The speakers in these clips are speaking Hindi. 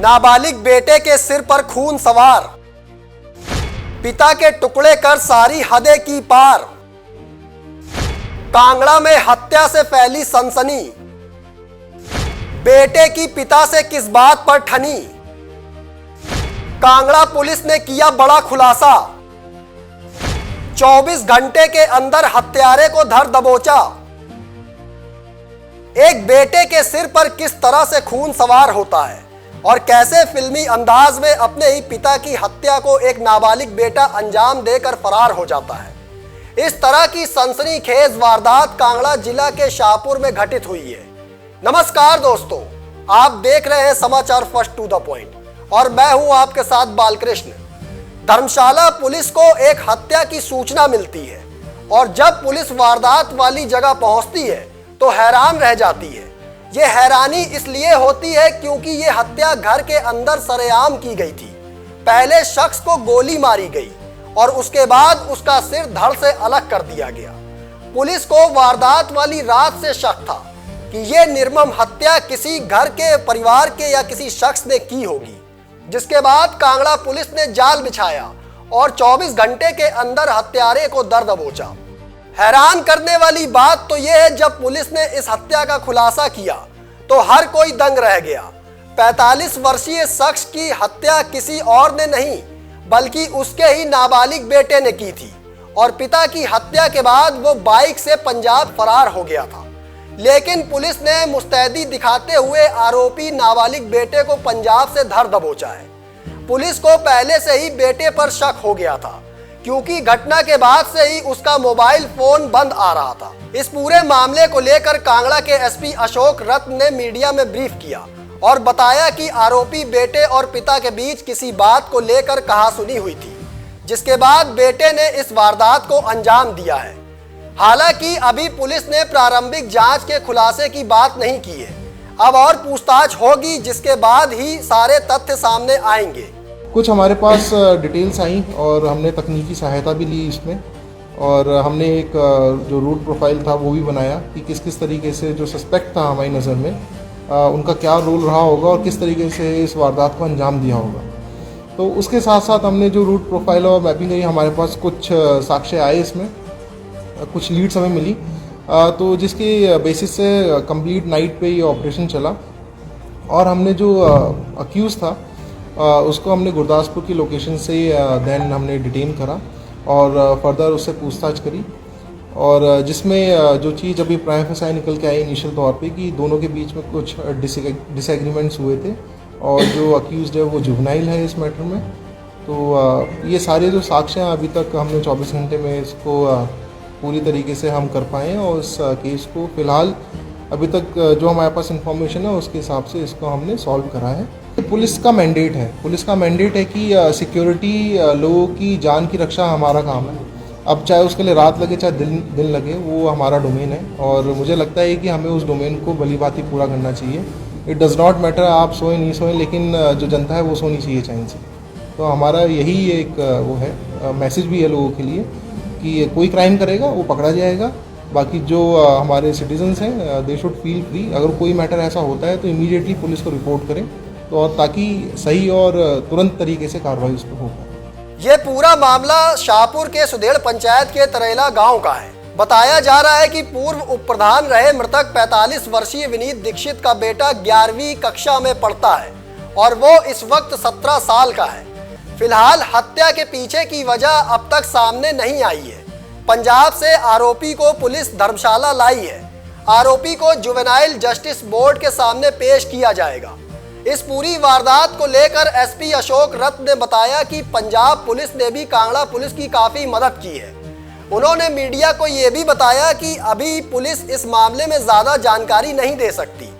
नाबालिग बेटे के सिर पर खून सवार, पिता के टुकड़े कर सारी हदें की पार। कांगड़ा में हत्या से फैली सनसनी, बेटे की पिता से किस बात पर ठनी। कांगड़ा पुलिस ने किया बड़ा खुलासा, 24 घंटे के अंदर हत्यारे को धर दबोचा। एक बेटे के सिर पर किस तरह से खून सवार होता है और कैसे फिल्मी अंदाज में अपने ही पिता की हत्या को एक नाबालिग बेटा अंजाम देकर फरार हो जाता है। इस तरह की सनसनीखेज वारदात कांगड़ा जिला के शाहपुर में घटित हुई है। नमस्कार दोस्तों, आप देख रहे हैं समाचार फर्स्ट टू द पॉइंट और मैं हूं आपके साथ बालकृष्ण। धर्मशाला पुलिस को एक हत्या की सूचना मिलती है और जब पुलिस वारदात वाली जगह पहुंचती है तो हैरान रह जाती है। ये हैरानी इसलिए होती है क्योंकि ये हत्या घर के अंदर सरेआम की गई थी। पहले शख्स को गोली मारी गई और उसके बाद उसका सिर धड़ से अलग कर दिया गया। पुलिस को वारदात वाली रात से शक था कि ये निर्मम हत्या किसी घर के परिवार के या किसी शख्स ने की होगी, जिसके बाद कांगड़ा पुलिस ने जाल बिछाया और 24 घंटे के अंदर हत्यारे को दर दबोचा। हैरान करने वाली बात तो यह है, जब पुलिस ने इस हत्या का खुलासा किया तो हर कोई दंग रह गया। 45 वर्षीय शख्स की हत्या किसी और ने नहीं बल्कि उसके ही नाबालिग बेटे ने की थी और पिता की हत्या के बाद वो बाइक से पंजाब फरार हो गया था। लेकिन पुलिस ने मुस्तैदी दिखाते हुए आरोपी नाबालिग बेटे को पंजाब से धर दबोचा है। पुलिस को पहले से ही बेटे पर शक हो गया था क्योंकि घटना के बाद से ही उसका मोबाइल फोन बंद आ रहा था। इस पूरे मामले को लेकर कांगड़ा के एसपी अशोक रत्न ने मीडिया में ब्रीफ किया और बताया कि आरोपी बेटे और पिता के बीच किसी बात को लेकर कहासुनी हुई थी, जिसके बाद बेटे ने इस वारदात को अंजाम दिया है। हालांकि अभी पुलिस ने प्रारंभिक जांच के खुलासे की बात नहीं की है। अब और पूछताछ होगी, जिसके बाद ही सारे तथ्य सामने आएंगे। कुछ हमारे पास डिटेल्स आई और हमने तकनीकी सहायता भी ली इसमें, और हमने एक जो रूट प्रोफाइल था वो भी बनाया कि किस किस तरीके से जो सस्पेक्ट था हमारी नज़र में उनका क्या रोल रहा होगा और किस तरीके से इस वारदात को अंजाम दिया होगा। तो उसके साथ साथ हमने जो रूट प्रोफाइल और मैपिंग करी, हमारे पास कुछ साक्ष्य आए, इसमें कुछ लीड्स हमें मिली, तो जिसके बेसिस से कंप्लीट नाइट पे ये ऑपरेशन चला और हमने जो अक्यूज़ था उसको हमने गुरदासपुर की लोकेशन से देन हमने डिटेन करा और फर्दर उससे पूछताछ करी, और जिसमें जो चीज़ अभी प्राइम फेसाई निकल के आई इनिशियल तौर पे कि दोनों के बीच में कुछ डिसएग्रीमेंट्स हुए थे और जो अक्यूज़ड है वो जुवेनाइल है इस मैटर में। तो ये सारे जो साक्ष्य हैं अभी तक हमने 24 घंटे में इसको पूरी तरीके से हम कर पाए और उस केस को फ़िलहाल अभी तक जो हमारे पास इंफॉर्मेशन है उसके हिसाब से इसको हमने सॉल्व करा है। पुलिस का मैंडेट है कि सिक्योरिटी लोगों की जान की रक्षा हमारा काम है। अब चाहे उसके लिए रात लगे चाहे दिन लगे, वो हमारा डोमेन है और मुझे लगता है कि हमें उस डोमेन को भलीभांति पूरा करना चाहिए। इट डज़ नॉट मैटर आप सोएं नहीं सोएं, लेकिन जो जनता है वो सोनी चाहिए चैन से। तो हमारा यही एक वो है मैसेज भी है लोगों के लिए कि कोई क्राइम करेगा वो पकड़ा जाएगा। बाकी जो हमारे सिटीजन्स हैं दे शुड फील फ्री, अगर कोई मैटर ऐसा होता है तो इमीडिएटली पुलिस को रिपोर्ट करें, तो और ताकि सही और तुरंत तरीके से कार्रवाई उस पर हो पाए। ये पूरा मामला शाहपुर के सुधेड़ पंचायत के तरेला गांव का है। बताया जा रहा है कि पूर्व उप प्रधान रहे मृतक 45 वर्षीय विनीत दीक्षित का बेटा 11वीं कक्षा में पढ़ता है और वो इस वक्त 17 साल का है। फिलहाल हत्या के पीछे की वजह अब तक सामने नहीं आई है। पंजाब से आरोपी को पुलिस धर्मशाला लाई है। आरोपी को जुवेनाइल जस्टिस बोर्ड के सामने पेश किया जाएगा। इस पूरी वारदात को लेकर एसपी अशोक रत्न ने बताया कि पंजाब पुलिस ने भी कांगड़ा पुलिस की काफ़ी मदद की है। उन्होंने मीडिया को ये भी बताया कि अभी पुलिस इस मामले में ज़्यादा जानकारी नहीं दे सकती।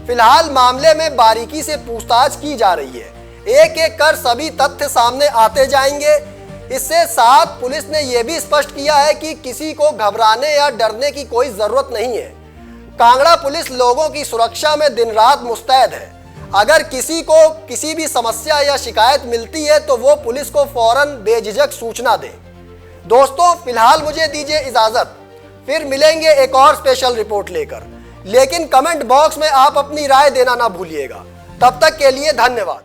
फिलहाल मामले में बारीकी से पूछताछ की जा रही है। एक एक कर सभी तथ्य सामने आते जाएंगे। इससे साथ पुलिस ने यह भी स्पष्ट किया है कि किसी को घबराने या डरने की कोई ज़रूरत नहीं है। कांगड़ा पुलिस लोगों की सुरक्षा में दिन रात मुस्तैद है। अगर किसी को किसी भी समस्या या शिकायत मिलती है तो वो पुलिस को फौरन बेझिझक सूचना दे। दोस्तों, फिलहाल मुझे दीजिए इजाज़त, फिर मिलेंगे एक और स्पेशल रिपोर्ट लेकर। लेकिन कमेंट बॉक्स में आप अपनी राय देना ना भूलिएगा। तब तक के लिए धन्यवाद।